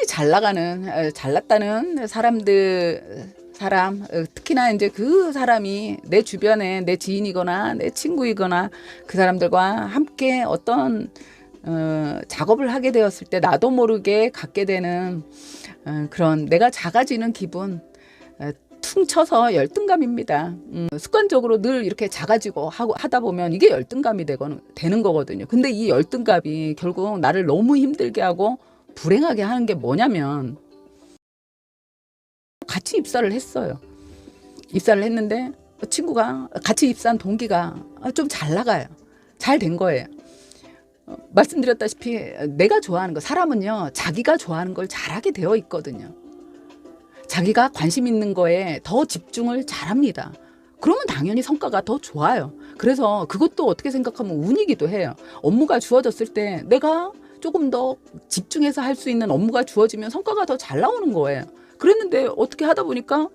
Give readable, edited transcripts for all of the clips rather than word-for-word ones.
잘 나가는 잘났다는 특히나 이제 그 사람이 내 주변에 내 지인이거나 내 친구이거나 그 사람들과 함께 어떤 작업을 하게 되었을 때 나도 모르게 갖게 되는 그런 내가 작아지는 기분, 퉁쳐서 열등감입니다. 습관적으로 늘 이렇게 작아지고 하다 보면 이게 열등감이 되는 거거든요. 근데 이 열등감이 결국 나를 너무 힘들게 하고 불행하게 하는 게 뭐냐면, 같이 입사를 했어요. 입사를 했는데 친구가 같이 입사한 동기가 좀 잘 나가요. 잘 된 거예요. 말씀드렸다시피 내가 좋아하는 거, 사람은요 자기가 좋아하는 걸 잘하게 되어 있거든요. 자기가 관심 있는 거에 더 집중을 잘합니다. 그러면 당연히 성과가 더 좋아요. 그래서 그것도 어떻게 생각하면 운이기도 해요. 업무가 주어졌을 때 내가 조금 더 집중해서 할 수 있는 업무가 주어지면 성과가 더 잘 나오는 거예요. 그랬는데 어떻게 하다 보니까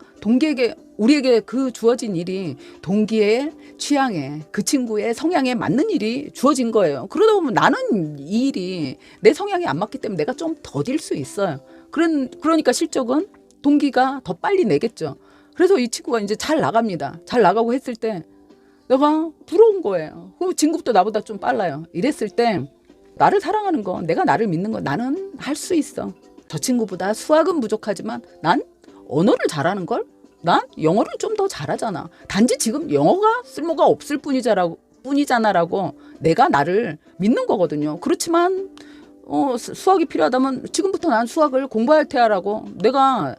우리에게 그 주어진 일이 동기의 취향에, 그 친구의 성향에 맞는 일이 주어진 거예요. 그러다 보면 나는 이 일이 내 성향에 안 맞기 때문에 내가 좀 더딜 수 있어요. 그러니까 실적은 동기가 더 빨리 내겠죠. 그래서 이 친구가 이제 잘 나갑니다. 잘 나가고 했을 때 내가 부러운 거예요. 그럼 진급도 나보다 좀 빨라요. 이랬을 때 나를 사랑하는 거, 내가 나를 믿는 거, 나는 할 수 있어. 저 친구보다 수학은 부족하지만 난 언어를 잘하는 걸? 난 영어를 좀 더 잘하잖아. 단지 지금 영어가 쓸모가 없을 뿐이잖아라고 내가 나를 믿는 거거든요. 그렇지만 수학이 필요하다면 지금부터 난 수학을 공부할 테야라고 내가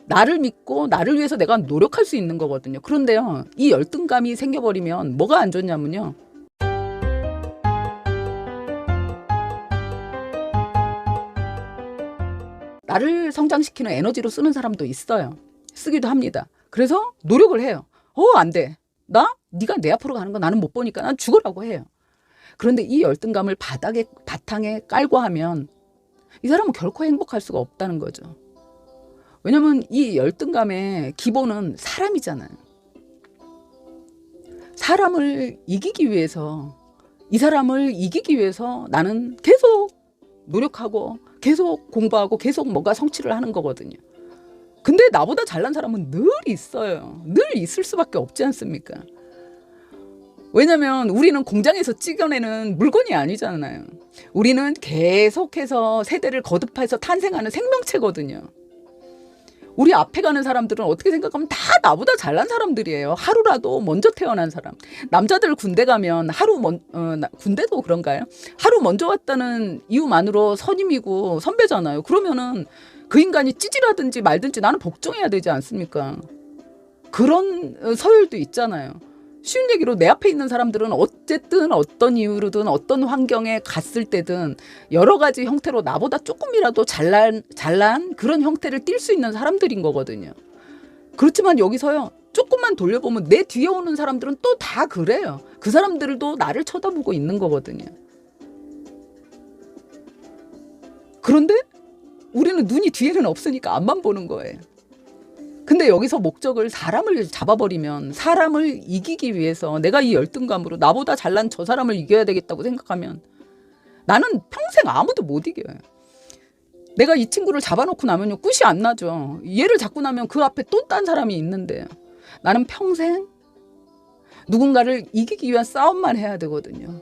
나를 믿고 나를 위해서 내가 노력할 수 있는 거거든요. 그런데요, 이 열등감이 생겨버리면 뭐가 안 좋냐면요, 나를 성장시키는 에너지로 쓰는 사람도 있어요. 쓰기도 합니다. 그래서 노력을 해요. 안 돼. 네가 내 앞으로 가는 거 나는 못 보니까 난 죽으라고 해요. 그런데 이 열등감을 바탕에 깔고 하면 이 사람은 결코 행복할 수가 없다는 거죠. 왜냐면 이 열등감의 기본은 사람이잖아요. 이 사람을 이기기 위해서 나는 계속 노력하고 계속 공부하고 계속 뭔가 성취를 하는 거거든요. 근데 나보다 잘난 사람은 늘 있어요. 늘 있을 수밖에 없지 않습니까? 왜냐면 우리는 공장에서 찍어내는 물건이 아니잖아요. 우리는 계속해서 세대를 거듭해서 탄생하는 생명체거든요. 우리 앞에 가는 사람들은 어떻게 생각하면 다 나보다 잘난 사람들이에요. 하루라도 먼저 태어난 사람. 남자들 군대 가면 군대도 그런가요? 하루 먼저 왔다는 이유만으로 선임이고 선배잖아요. 그러면은 그 인간이 찌질하든지 말든지 나는 복종해야 되지 않습니까? 그런 서열도 있잖아요. 쉬운 얘기로 내 앞에 있는 사람들은 어쨌든 어떤 이유로든 어떤 환경에 갔을 때든 여러 가지 형태로 나보다 조금이라도 잘난 그런 형태를 띌 수 있는 사람들인 거거든요. 그렇지만 여기서요, 조금만 돌려보면 내 뒤에 오는 사람들은 또 다 그래요. 그 사람들도 나를 쳐다보고 있는 거거든요. 그런데 우리는 눈이 뒤에는 없으니까 앞만 보는 거예요. 근데 여기서 목적을 사람을 잡아버리면, 사람을 이기기 위해서 내가 이 열등감으로 나보다 잘난 저 사람을 이겨야 되겠다고 생각하면 나는 평생 아무도 못 이겨요. 내가 이 친구를 잡아놓고 나면요, 끝이 안 나죠. 얘를 잡고 나면 그 앞에 또 딴 사람이 있는데 나는 평생 누군가를 이기기 위한 싸움만 해야 되거든요.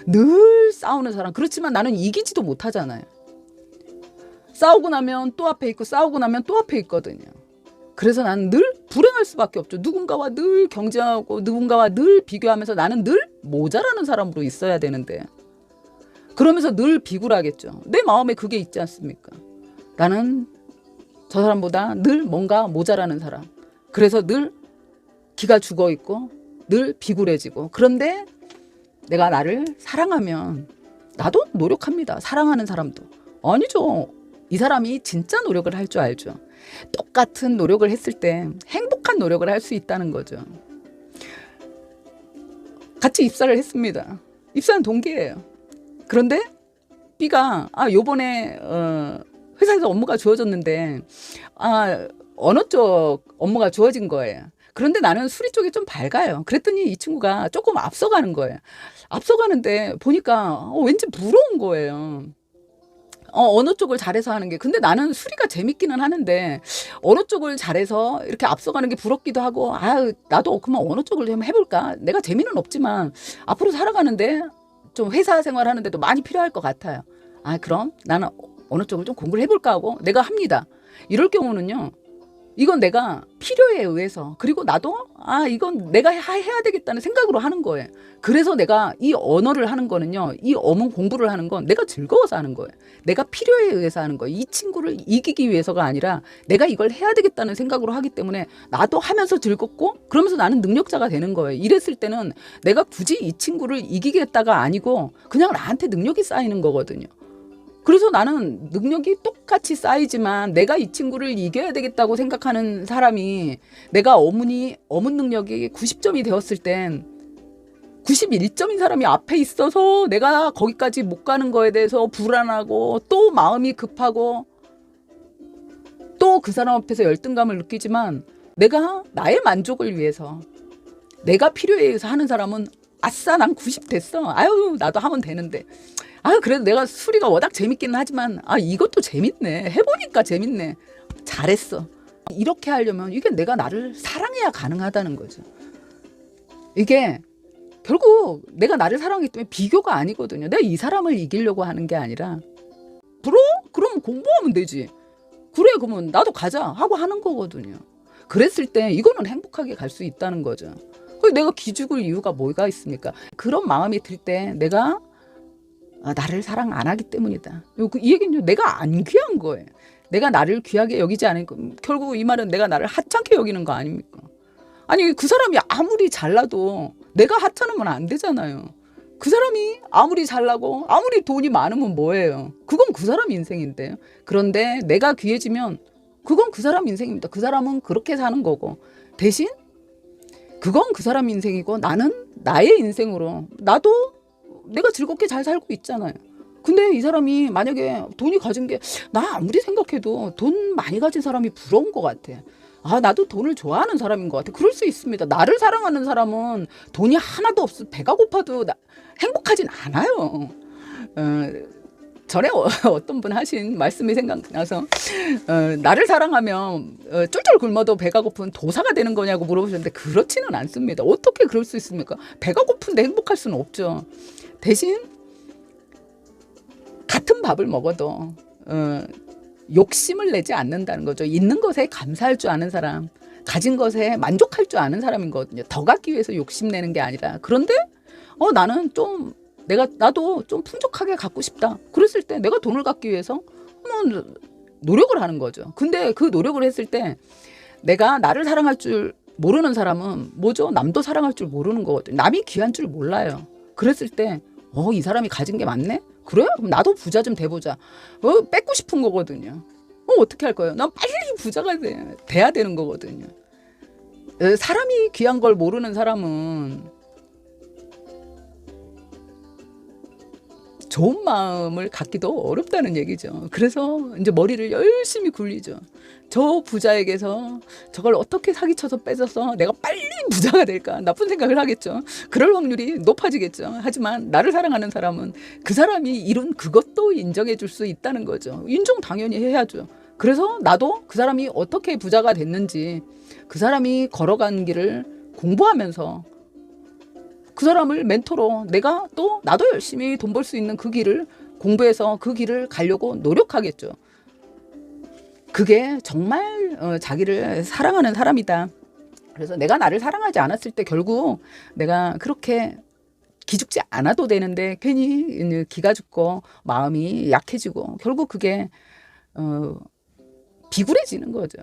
늘 싸우는 사람. 그렇지만 나는 이기지도 못하잖아요. 싸우고 나면 또 앞에 있고 싸우고 나면 또 앞에 있거든요. 그래서 나는 늘 불행할 수밖에 없죠. 누군가와 늘 경쟁하고 누군가와 늘 비교하면서 나는 늘 모자라는 사람으로 있어야 되는데, 그러면서 늘 비굴하겠죠. 내 마음에 그게 있지 않습니까? 나는 저 사람보다 늘 뭔가 모자라는 사람. 그래서 늘 기가 죽어 있고 늘 비굴해지고. 그런데 내가 나를 사랑하면 나도 노력합니다. 사랑하는 사람도. 아니죠. 이 사람이 진짜 노력을 할 줄 알죠. 똑같은 노력을 했을 때 행복한 노력을 할 수 있다는 거죠. 같이 입사를 했습니다. 입사한 동기예요. 그런데 B가 요번에 회사에서 업무가 주어졌는데 언어 쪽 업무가 주어진 거예요. 그런데 나는 수리 쪽이 좀 밝아요. 그랬더니 이 친구가 조금 앞서가는 거예요. 앞서가는데 보니까 왠지 부러운 거예요. 어느 쪽을 잘해서 하는 게. 근데 나는 수리가 재밌기는 하는데 어느 쪽을 잘해서 이렇게 앞서가는 게 부럽기도 하고 나도 그만 어느 쪽을 좀 해볼까. 내가 재미는 없지만 앞으로 살아가는데 좀 회사 생활하는데도 많이 필요할 것 같아요. 그럼 나는 어느 쪽을 좀 공부를 해볼까 하고 내가 합니다. 이럴 경우는요. 이건 내가 필요에 의해서 그리고 나도 이건 내가 해야 되겠다는 생각으로 하는 거예요. 그래서 내가 이 언어를 하는 거는요. 이 어문 공부를 하는 건 내가 즐거워서 하는 거예요. 내가 필요에 의해서 하는 거예요. 이 친구를 이기기 위해서가 아니라 내가 이걸 해야 되겠다는 생각으로 하기 때문에 나도 하면서 즐겁고 그러면서 나는 능력자가 되는 거예요. 이랬을 때는 내가 굳이 이 친구를 이기겠다가 아니고 그냥 나한테 능력이 쌓이는 거거든요. 그래서 나는 능력이 똑같이 쌓이지만 내가 이 친구를 이겨야 되겠다고 생각하는 사람이 내가 어문 능력이 90점이 되었을 땐 91점인 사람이 앞에 있어서 내가 거기까지 못 가는 거에 대해서 불안하고 또 마음이 급하고 또 그 사람 앞에서 열등감을 느끼지만 내가 나의 만족을 위해서 내가 필요에 의해서 하는 사람은 아싸 난 90 됐어. 나도 하면 되는데. 그래도 내가 수리가 워낙 재밌기는 하지만 이것도 재밌네. 해보니까 재밌네. 잘했어. 이렇게 하려면 이게 내가 나를 사랑해야 가능하다는 거죠. 이게 결국 내가 나를 사랑하기 때문에 비교가 아니거든요. 내가 이 사람을 이기려고 하는 게 아니라 그럼 공부하면 되지. 그래 그러면 나도 가자 하고 하는 거거든요. 그랬을 때 이거는 행복하게 갈 수 있다는 거죠. 내가 기죽을 이유가 뭐가 있습니까? 그런 마음이 들 때 내가 나를 사랑 안 하기 때문이다. 이 얘기는 내가 안 귀한 거예요. 내가 나를 귀하게 여기지 않으니까 결국 이 말은 내가 나를 하찮게 여기는 거 아닙니까? 그 사람이 아무리 잘나도 내가 하찮으면 안 되잖아요. 그 사람이 아무리 잘나고 아무리 돈이 많으면 뭐예요? 그건 그 사람 인생인데요. 그런데 내가 귀해지면 그건 그 사람 인생입니다. 그 사람은 그렇게 사는 거고 대신 그건 그 사람 인생이고 나는 나의 인생으로 나도 내가 즐겁게 잘 살고 있잖아요. 근데 이 사람이 만약에 돈이 가진 게 나 아무리 생각해도 돈 많이 가진 사람이 부러운 것 같아. 나도 돈을 좋아하는 사람인 것 같아. 그럴 수 있습니다. 나를 사랑하는 사람은 돈이 하나도 없어 배가 고파도 행복하진 않아요. 전에 어떤 분 하신 말씀이 생각나서 나를 사랑하면 쫄쫄 굶어도 배가 고픈 도사가 되는 거냐고 물어보셨는데 그렇지는 않습니다. 어떻게 그럴 수 있습니까? 배가 고픈데 행복할 수는 없죠. 대신 같은 밥을 먹어도 욕심을 내지 않는다는 거죠. 있는 것에 감사할 줄 아는 사람, 가진 것에 만족할 줄 아는 사람인 거거든요. 더 갖기 위해서 욕심내는 게 아니라. 그런데 나는 좀 나도 좀 풍족하게 갖고 싶다. 그랬을 때 내가 돈을 갖기 위해서 노력을 하는 거죠. 근데 그 노력을 했을 때 내가 나를 사랑할 줄 모르는 사람은 뭐죠? 남도 사랑할 줄 모르는 거거든요. 남이 귀한 줄 몰라요. 그랬을 때 이 사람이 가진 게 많네? 그래? 그럼 나도 부자 좀 돼보자. 뺏고 싶은 거거든요. 어떻게 할 거예요? 난 빨리 부자가 돼야 되는 거거든요. 사람이 귀한 걸 모르는 사람은 좋은 마음을 갖기도 어렵다는 얘기죠. 그래서 이제 머리를 열심히 굴리죠. 저 부자에게서 저걸 어떻게 사기쳐서 뺏어서 내가 빨리 부자가 될까 나쁜 생각을 하겠죠. 그럴 확률이 높아지겠죠. 하지만 나를 사랑하는 사람은 그 사람이 이룬 그것도 인정해 줄 수 있다는 거죠. 인정 당연히 해야죠. 그래서 나도 그 사람이 어떻게 부자가 됐는지 그 사람이 걸어간 길을 공부하면서 그 사람을 멘토로 나도 열심히 돈 벌 수 있는 그 길을 공부해서 그 길을 가려고 노력하겠죠. 그게 정말 자기를 사랑하는 사람이다. 그래서 내가 나를 사랑하지 않았을 때 결국 내가 그렇게 기죽지 않아도 되는데 괜히 기가 죽고 마음이 약해지고 결국 그게 비굴해지는 거죠.